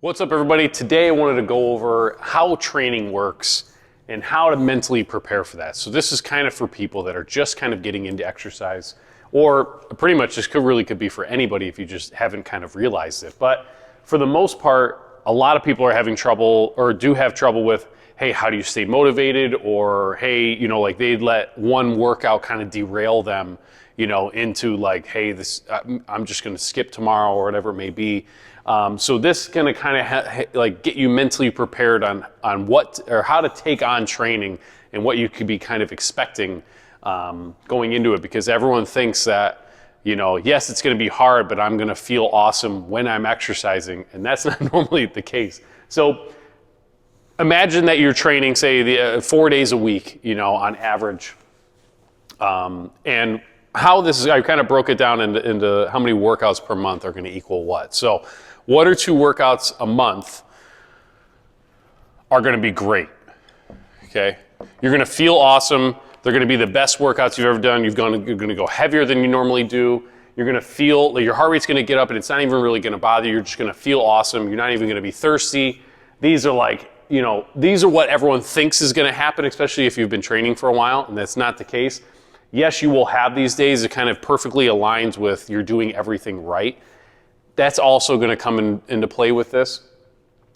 What's up, everybody? Today I wanted to go over how training works and how to mentally prepare for that. So this is kind of for people that are just kind of getting into exercise, or pretty much this could be for anybody if you just haven't kind of realized it. But for the most part, a lot of people are having trouble or do have trouble with, hey, how do you stay motivated? Or, hey, like they let one workout kind of derail them, into like, hey, I'm just going to skip tomorrow or whatever it may be. So this is going to kind of get you mentally prepared on what or how to take on training and what you could be kind of expecting going into it, because everyone thinks that, yes, it's going to be hard, but I'm going to feel awesome when I'm exercising, and that's not normally the case. So imagine that you're training, say, 4 days a week, on average, and how this is, I kind of broke it down into how many workouts per month are going to equal what. So 1 or 2 workouts a month are going to be great, okay? You're going to feel awesome. They're going to be the best workouts you've ever done. You're going to go heavier than you normally do. You're going to feel, your heart rate's going to get up and it's not even really going to bother you. You're just going to feel awesome. You're not even going to be thirsty. These are these are what everyone thinks is going to happen, especially if you've been training for a while, and that's not the case. Yes, you will have these days. It kind of perfectly aligns with you're doing everything right. That's also going to come into play with this.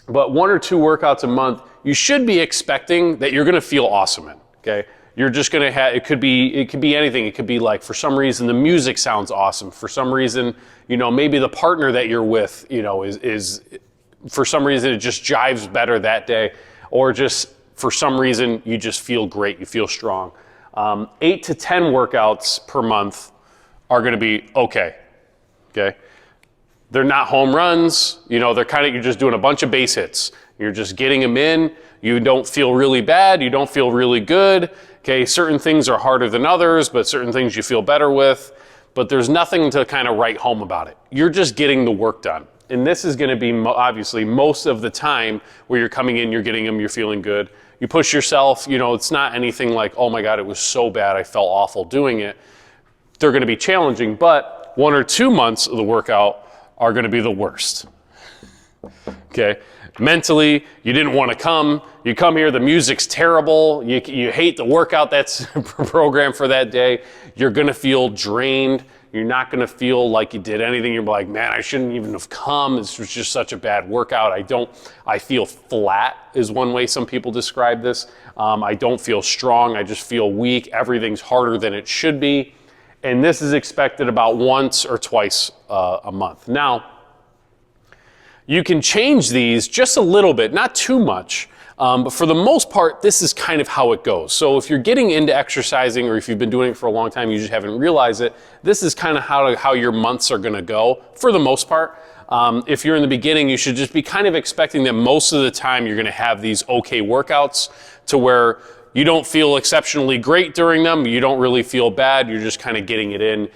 But 1 or 2 workouts a month, you should be expecting that you're going to feel awesome in, okay? You're just going to have, it could be anything. It could be like, for some reason, the music sounds awesome. For some reason, maybe the partner that you're with, is for some reason, it just jives better that day. Or just for some reason, you just feel great. You feel strong. 8 to 10 workouts per month are going to be okay. They're not home runs. They're you're just doing a bunch of base hits. You're just getting them in. You don't feel really bad. You don't feel really good. Okay, certain things are harder than others, but certain things you feel better with. But there's nothing to kind of write home about it. You're just getting the work done. And this is going to be obviously most of the time where you're coming in, you're getting them, you're feeling good. You push yourself, it's not anything like, oh my God, it was so bad, I felt awful doing it. They're going to be challenging, but 1 or 2 months of the workout are going to be the worst. Okay? Mentally, you didn't want to come. You come here, the music's terrible. You hate the workout that's programmed for that day. You're going to feel drained. You're not going to feel like you did anything. You're like, man, I shouldn't even have come. This was just such a bad workout. I feel flat is one way some people describe this. I don't feel strong. I just feel weak. Everything's harder than it should be. And this is expected about once or twice a month. Now, you can change these just a little bit, not too much. But for the most part, this is kind of how it goes. So if you're getting into exercising, or if you've been doing it for a long time, you just haven't realized it, this is kind of how your months are going to go for the most part. If you're in the beginning, you should just be kind of expecting that most of the time you're going to have these okay workouts to where you don't feel exceptionally great during them. You don't really feel bad. You're just kind of getting it in,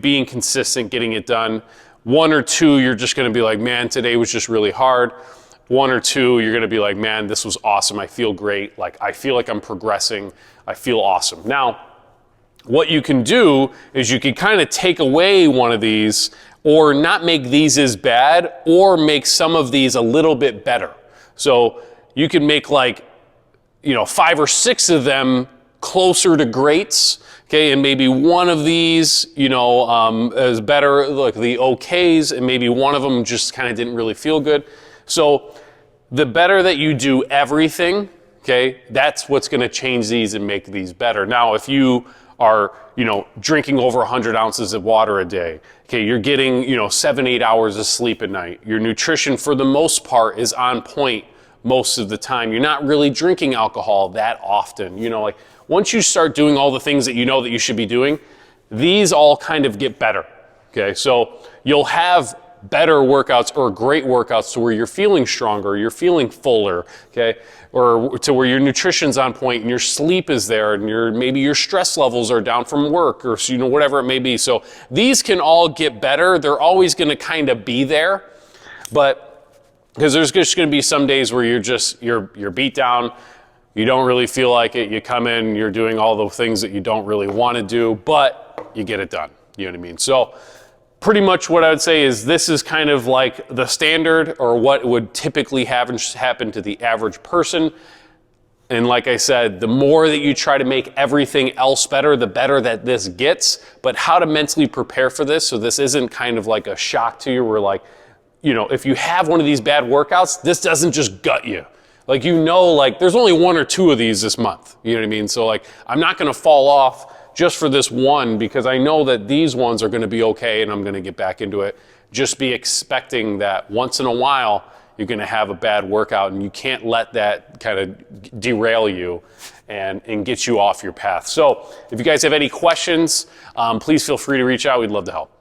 being consistent, getting it done. 1 or 2, you're just going to be like, man, today was just really hard. 1 or 2, you're going to be like, man, this was awesome. I feel great. I feel like I'm progressing. I feel awesome. Now, what you can do is you can kind of take away one of these, or not make these as bad, or make some of these a little bit better. So you can make 5 or 6 of them closer to greats. Okay, and maybe one of these, is better, like the okays, and maybe one of them just kind of didn't really feel good. So the better that you do everything, okay, that's what's going to change these and make these better. Now, if you are, drinking over 100 ounces of water a day, okay, you're getting, 7-8 hours of sleep at night. Your nutrition, for the most part, is on point most of the time. You're not really drinking alcohol that often. Once you start doing all the things that that you should be doing, these all kind of get better. Okay, so you'll have better workouts or great workouts to where you're feeling stronger, you're feeling fuller, okay, or to where your nutrition's on point and your sleep is there, and maybe your stress levels are down from work, or whatever it may be. So these can all get better. They're always going to kind of be there, but because there's just going to be some days where you're beat down. You don't really feel like it. You come in, you're doing all the things that you don't really want to do, but you get it done. You know what I mean? So pretty much what I would say is this is kind of like the standard, or what would typically happen to the average person. And like I said, the more that you try to make everything else better, the better that this gets. But how to mentally prepare for this, so this isn't kind of like a shock to you, where like, you know, if you have one of these bad workouts, this doesn't just gut you. Like, you know, like there's only 1 or 2 of these this month. You know what I mean? So like, I'm not going to fall off just for this one, because I know that these ones are going to be okay and I'm going to get back into it. Just be expecting that once in a while you're going to have a bad workout, and you can't let that kind of derail you and get you off your path. So if you guys have any questions, please feel free to reach out. We'd love to help.